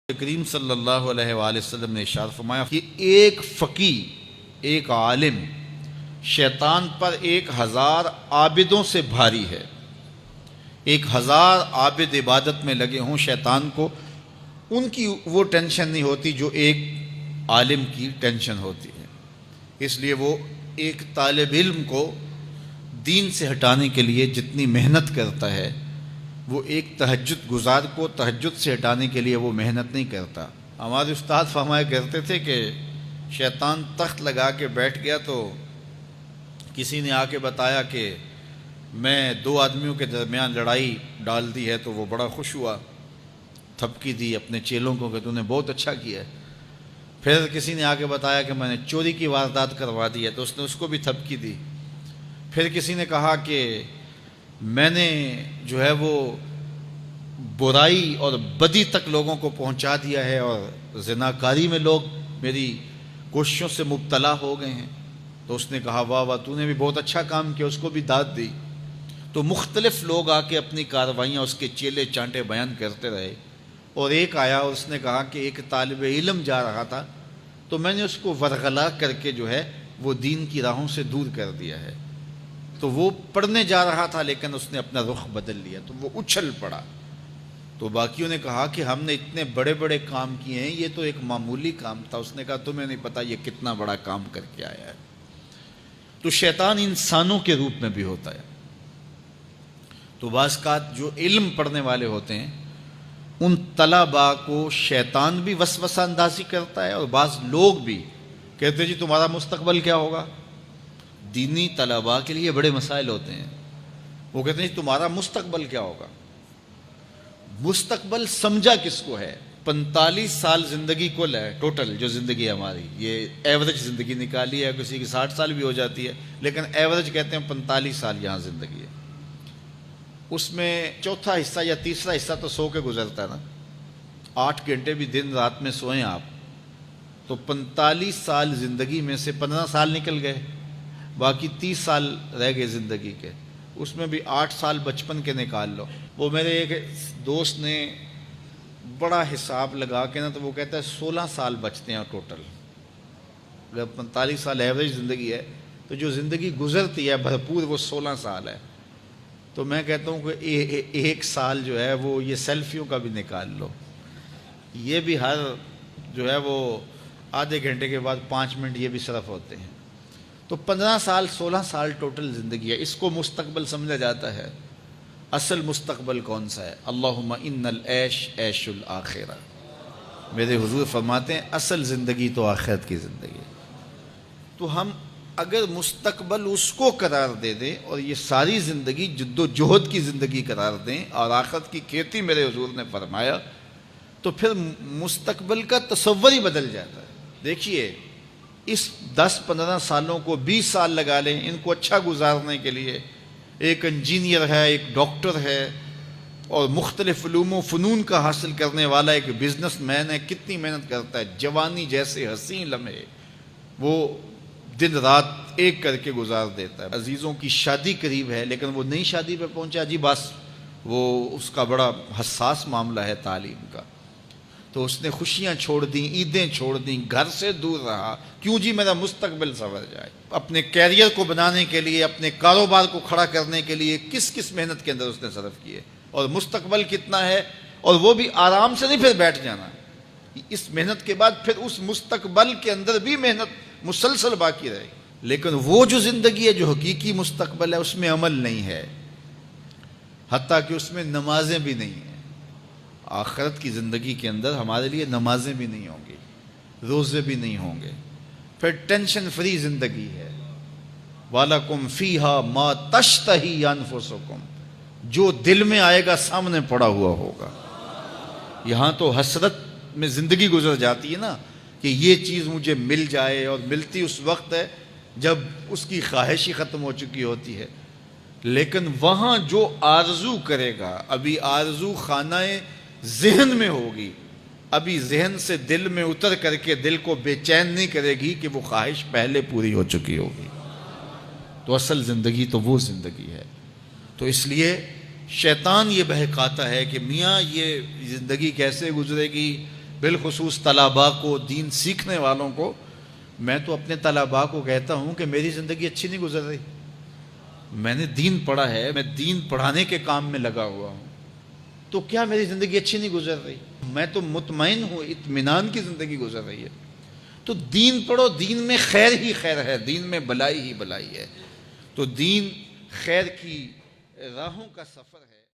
کریم صلی اللہ علیہ وآلہ وسلم نے ارشاد فرمایا کہ ایک فقیہ، ایک عالم شیطان پر 1000 عابدوں سے بھاری ہے۔ 1000 عابد عبادت میں لگے ہوں شیطان کو، ان کی وہ ٹینشن نہیں ہوتی جو ایک عالم کی ٹینشن ہوتی ہے۔ اس لیے وہ ایک طالب علم کو دین سے ہٹانے کے لیے جتنی محنت کرتا ہے، وہ ایک تہجد گزار کو تہجد سے ہٹانے کے لیے وہ محنت نہیں کرتا۔ ہمارے استاد فرمایا کرتے تھے کہ شیطان تخت لگا کے بیٹھ گیا تو کسی نے آ کے بتایا کہ میں 2 آدمیوں کے درمیان لڑائی ڈال دی ہے، تو وہ بڑا خوش ہوا، تھپکی دی اپنے چیلوں کو کہ تو نے بہت اچھا کیا ہے۔ پھر کسی نے آ کے بتایا کہ میں نے چوری کی واردات کروا دی ہے، تو اس نے اس کو بھی تھپکی دی۔ پھر کسی نے کہا کہ میں نے جو ہے وہ برائی اور بدی تک لوگوں کو پہنچا دیا ہے، اور زناکاری میں لوگ میری کوششوں سے مبتلا ہو گئے ہیں۔ تو اس نے کہا واہ واہ، تو نے بھی بہت اچھا کام کیا، اس کو بھی داد دی۔ تو مختلف لوگ آ کے اپنی کارروائیاں اس کے چیلے چانٹے بیان کرتے رہے، اور ایک آیا اور اس نے کہا کہ ایک طالب علم جا رہا تھا تو میں نے اس کو ورغلا کر کے جو ہے وہ دین کی راہوں سے دور کر دیا ہے۔ تو وہ پڑھنے جا رہا تھا لیکن اس نے اپنا رخ بدل لیا، تو وہ اچھل پڑا۔ تو باقیوں نے کہا کہ ہم نے اتنے بڑے بڑے کام کیے ہیں، یہ تو ایک معمولی کام تھا۔ اس نے کہا تمہیں نہیں پتا یہ کتنا بڑا کام کر کے آیا ہے۔ تو شیطان انسانوں کے روپ میں بھی ہوتا ہے۔ تو بعض اوقات جو علم پڑھنے والے ہوتے ہیں ان طلباء کو شیطان بھی وسوسہ اندازی کرتا ہے، اور بعض لوگ بھی کہتے ہیں جی تمہارا مستقبل کیا ہوگا۔ دینی طلباء کے لیے بڑے مسائل ہوتے ہیں، وہ کہتے ہیں جی تمہارا مستقبل کیا ہوگا۔ مستقبل سمجھا کس کو ہے؟ 45 سال زندگی کل ہے، ٹوٹل جو زندگی ہے ہماری، یہ ایوریج زندگی نکالی ہے، کسی کی 60 سال بھی ہو جاتی ہے، لیکن ایوریج کہتے ہیں 45 سال یہاں زندگی ہے۔ اس میں چوتھا حصہ یا تیسرا حصہ تو سو کے گزرتا ہے نا، 8 گھنٹے بھی دن رات میں سوئیں آپ، تو 45 سال زندگی میں سے 15 سال نکل گئے، باقی 30 سال رہ گئے زندگی کے۔ اس میں بھی 8 سال بچپن کے نکال لو۔ وہ میرے ایک دوست نے بڑا حساب لگا کے نا، تو وہ کہتا ہے 16 سال بچتے ہیں ٹوٹل۔ اگر 45 سال ایوریج زندگی ہے تو جو زندگی گزرتی ہے بھرپور وہ 16 سال ہے۔ تو میں کہتا ہوں کہ 1 سال جو ہے وہ یہ سیلفیوں کا بھی نکال لو، یہ بھی ہر جو ہے وہ آدھے گھنٹے کے بعد 5 منٹ یہ بھی صرف ہوتے ہیں۔ تو 15 سال 16 سال ٹوٹل زندگی ہے، اس کو مستقبل سمجھا جاتا ہے۔ اصل مستقبل کون سا ہے؟ اللہم ان العیش عیش الآخرہ۔ میرے حضور فرماتے ہیں اصل زندگی تو آخرت کی زندگی ہے۔ تو ہم اگر مستقبل اس کو قرار دے دیں اور یہ ساری زندگی جد و جہد کی زندگی قرار دیں اور آخرت کی کھیتی میرے حضور نے فرمایا، تو پھر مستقبل کا تصور ہی بدل جاتا ہے۔ دیکھیے اس 10-15 سالوں کو 20 سال لگا لیں ان کو اچھا گزارنے کے لیے۔ ایک انجینئر ہے، ایک ڈاکٹر ہے، اور مختلف علوم و فنون کا حاصل کرنے والا ایک بزنس مین ہے، کتنی محنت کرتا ہے۔ جوانی جیسے حسین لمحے وہ دن رات ایک کر کے گزار دیتا ہے۔ عزیزوں کی شادی قریب ہے لیکن وہ نئی شادی پہ پہنچا جی، بس وہ اس کا بڑا حساس معاملہ ہے تعلیم کا، تو اس نے خوشیاں چھوڑ دیں، عیدیں چھوڑ دیں، گھر سے دور رہا، کیوں جی میرا مستقبل سنور جائے۔ اپنے کیریئر کو بنانے کے لیے، اپنے کاروبار کو کھڑا کرنے کے لیے کس محنت کے اندر اس نے صرف کیے، اور مستقبل کتنا ہے، اور وہ بھی آرام سے نہیں پھر بیٹھ جانا، اس محنت کے بعد پھر اس مستقبل کے اندر بھی محنت مسلسل باقی رہے گی۔ لیکن وہ جو زندگی ہے جو حقیقی مستقبل ہے اس میں عمل نہیں ہے، حتیٰ کہ اس میں نمازیں بھی نہیں ہیں۔ آخرت کی زندگی کے اندر ہمارے لیے نمازیں بھی نہیں ہوں گی، روزے بھی نہیں ہوں گے، پھر ٹینشن فری زندگی ہے۔ وَلَكُمْ فِيهَا مَا تَشْتَهِي أَنفُسُكُمْ، جو دل میں آئے گا سامنے پڑا ہوا ہوگا۔ یہاں تو حسرت میں زندگی گزر جاتی ہے نا کہ یہ چیز مجھے مل جائے، اور ملتی اس وقت ہے جب اس کی خواہش ہی ختم ہو چکی ہوتی ہے۔ لیکن وہاں جو آرزو کرے گا، ابھی آرزو خانہ ذہن میں ہوگی، ابھی ذہن سے دل میں اتر کر کے دل کو بے چین نہیں کرے گی کہ وہ خواہش پہلے پوری ہو چکی ہوگی۔ تو اصل زندگی تو وہ زندگی ہے۔ تو اس لیے شیطان یہ بہکاتا ہے کہ میاں یہ زندگی کیسے گزرے گی، بالخصوص طلباء کو، دین سیکھنے والوں کو، میں تو اپنے طلباء کو کہتا ہوں کہ میری زندگی اچھی نہیں گزر رہی، میں نے دین پڑھا ہے، میں دین پڑھانے کے کام میں لگا ہوا ہوں، تو کیا میری زندگی اچھی نہیں گزر رہی؟ میں تو مطمئن ہوں، اطمینان کی زندگی گزر رہی ہے۔ تو دین پڑھو، دین میں خیر ہی خیر ہے، دین میں بلائی ہی بلائی ہے، تو دین خیر کی راہوں کا سفر ہے۔